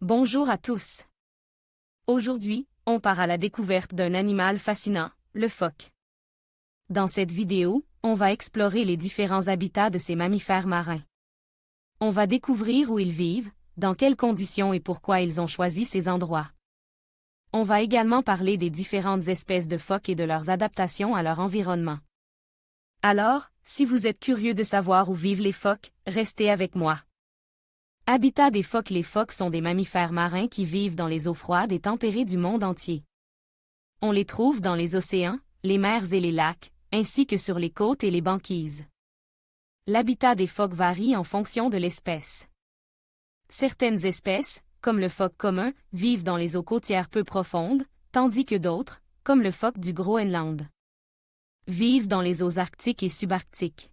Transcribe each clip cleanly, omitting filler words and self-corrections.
Bonjour à tous. Aujourd'hui, on part à la découverte d'un animal fascinant, le phoque. Dans cette vidéo, on va explorer les différents habitats de ces mammifères marins. On va découvrir où ils vivent, dans quelles conditions et pourquoi ils ont choisi ces endroits. On va également parler des différentes espèces de phoques et de leurs adaptations à leur environnement. Alors, si vous êtes curieux de savoir où vivent les phoques, restez avec moi. Habitat des phoques. Les phoques sont des mammifères marins qui vivent dans les eaux froides et tempérées du monde entier. On les trouve dans les océans, les mers et les lacs, ainsi que sur les côtes et les banquises. L'habitat des phoques varie en fonction de l'espèce. Certaines espèces, comme le phoque commun, vivent dans les eaux côtières peu profondes, tandis que d'autres, comme le phoque du Groenland, vivent dans les eaux arctiques et subarctiques.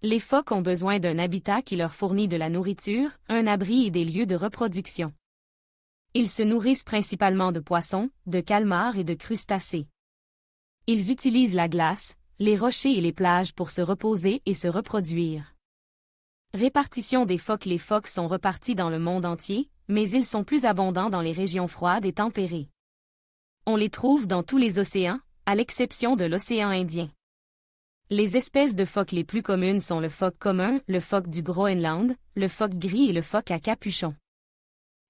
Les phoques ont besoin d'un habitat qui leur fournit de la nourriture, un abri et des lieux de reproduction. Ils se nourrissent principalement de poissons, de calmars et de crustacés. Ils utilisent la glace, les rochers et les plages pour se reposer et se reproduire. Répartition des phoques. Les phoques sont repartis dans le monde entier, mais ils sont plus abondants dans les régions froides et tempérées. On les trouve dans tous les océans, à l'exception de l'océan Indien. Les espèces de phoques les plus communes sont le phoque commun, le phoque du Groenland, le phoque gris et le phoque à capuchon.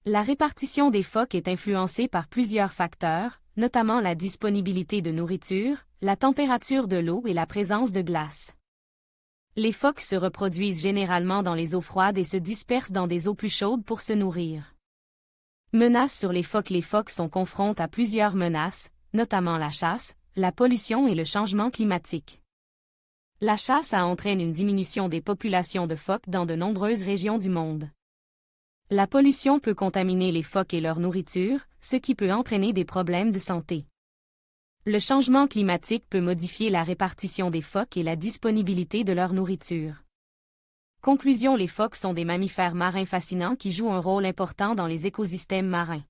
La répartition des phoques est influencée par plusieurs facteurs, notamment la disponibilité de nourriture, la température de l'eau et la présence de glace. Les phoques se reproduisent généralement dans les eaux froides et se dispersent dans des eaux plus chaudes pour se nourrir. Menaces sur les phoques. Les phoques sont confrontés à plusieurs menaces, notamment la chasse, la pollution et le changement climatique. La chasse entraîne une diminution des populations de phoques dans de nombreuses régions du monde. La pollution peut contaminer les phoques et leur nourriture, ce qui peut entraîner des problèmes de santé. Le changement climatique peut modifier la répartition des phoques et la disponibilité de leur nourriture. Conclusion. Les phoques sont des mammifères marins fascinants qui jouent un rôle important dans les écosystèmes marins.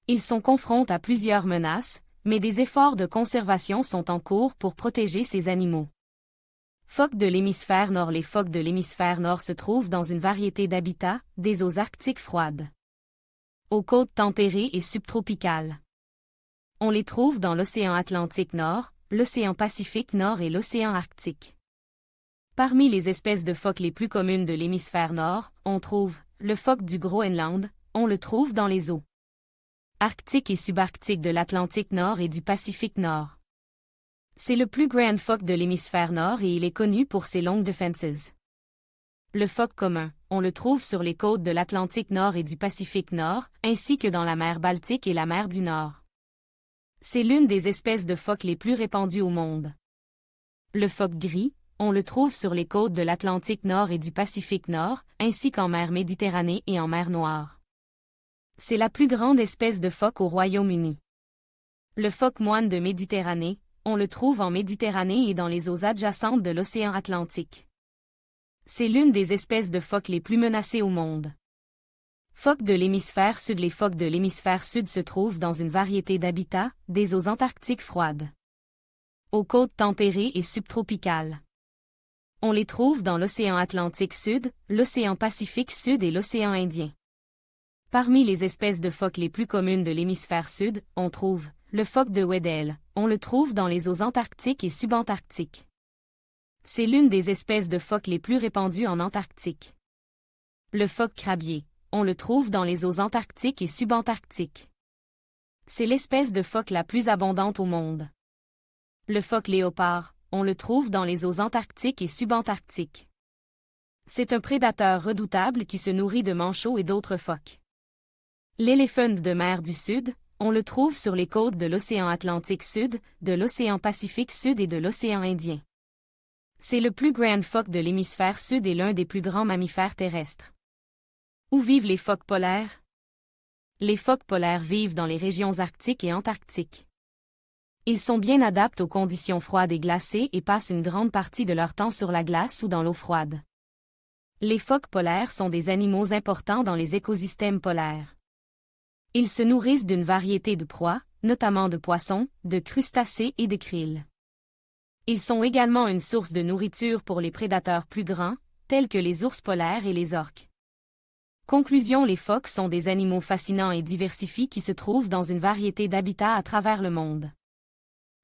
Ils sont confrontés à plusieurs menaces, mais des efforts de conservation sont en cours pour protéger ces animaux. Phoques de l'hémisphère nord. Les phoques de l'hémisphère nord se trouvent dans une variété d'habitats, des eaux arctiques froides, aux côtes tempérées et subtropicales. On les trouve dans l'océan Atlantique Nord, l'océan Pacifique Nord et l'océan Arctique. Parmi les espèces de phoques les plus communes de l'hémisphère nord, on trouve le phoque du Groenland, on le trouve dans les eaux arctiques et subarctiques de l'Atlantique Nord et du Pacifique Nord. C'est le plus grand phoque de l'hémisphère nord et il est connu pour ses longues défenses. Le phoque commun, on le trouve sur les côtes de l'Atlantique Nord et du Pacifique Nord, ainsi que dans la mer Baltique et la mer du Nord. C'est l'une des espèces de phoques les plus répandues au monde. Le phoque gris, on le trouve sur les côtes de l'Atlantique Nord et du Pacifique Nord, ainsi qu'en mer Méditerranée et en mer Noire. C'est la plus grande espèce de phoque au Royaume-Uni. Le phoque moine de Méditerranée, on le trouve en Méditerranée et dans les eaux adjacentes de l'océan Atlantique. C'est l'une des espèces de phoques les plus menacées au monde. Phoques de l'hémisphère sud. Les phoques de l'hémisphère sud se trouvent dans une variété d'habitats, des eaux antarctiques froides, aux côtes tempérées et subtropicales. On les trouve dans l'océan Atlantique Sud, l'océan Pacifique Sud et l'océan Indien. Parmi les espèces de phoques les plus communes de l'hémisphère sud, on trouve le phoque de Weddell, on le trouve dans les eaux antarctiques et subantarctiques. C'est l'une des espèces de phoques les plus répandues en Antarctique. Le phoque crabier, on le trouve dans les eaux antarctiques et subantarctiques. C'est l'espèce de phoque la plus abondante au monde. Le phoque léopard, on le trouve dans les eaux antarctiques et subantarctiques. C'est un prédateur redoutable qui se nourrit de manchots et d'autres phoques. L'éléphant de mer du Sud, on le trouve sur les côtes de l'océan Atlantique Sud, de l'océan Pacifique Sud et de l'océan Indien. C'est le plus grand phoque de l'hémisphère sud et l'un des plus grands mammifères terrestres. Où vivent les phoques polaires? Les phoques polaires vivent dans les régions arctiques et antarctiques. Ils sont bien adaptés aux conditions froides et glacées et passent une grande partie de leur temps sur la glace ou dans l'eau froide. Les phoques polaires sont des animaux importants dans les écosystèmes polaires. Ils se nourrissent d'une variété de proies, notamment de poissons, de crustacés et de krill. Ils sont également une source de nourriture pour les prédateurs plus grands, tels que les ours polaires et les orques. Conclusion: les phoques sont des animaux fascinants et diversifiés qui se trouvent dans une variété d'habitats à travers le monde.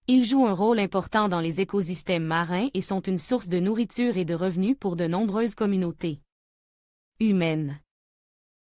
Ils jouent un rôle important dans les écosystèmes marins et sont une source de nourriture et de revenus pour de nombreuses communautés humaines.